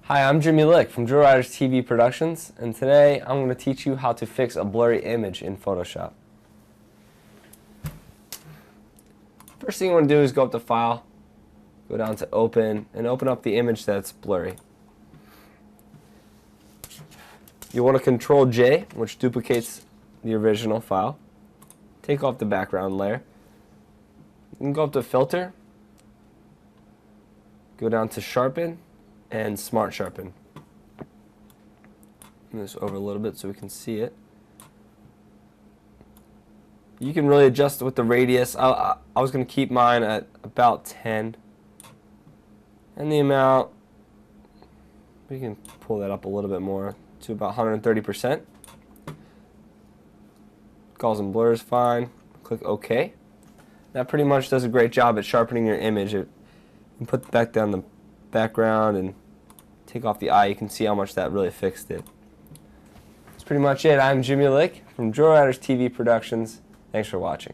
Hi, I'm Jimmy Lick from Drill Riders TV Productions, and today I'm going to teach you how to fix a blurry image in Photoshop. First thing you want to do is go up to File, go down to Open, and open up the image that's blurry. You want to Control J, which duplicates the original file. Take off the background layer. You can go up to Filter, go down to Sharpen, and Smart Sharpen. Move this over a little bit so we can see it. You can really adjust it with the radius. I was going to keep mine at about 10. And the amount, we can pull that up a little bit more to about 130%. Gauze and blur is fine. Click OK. That pretty much does a great job at sharpening your image. You can put back down the background and take off the eye. You can see how much that really fixed it. That's pretty much it. I'm Jimmy Lick from Drill Riders TV Productions. Thanks for watching.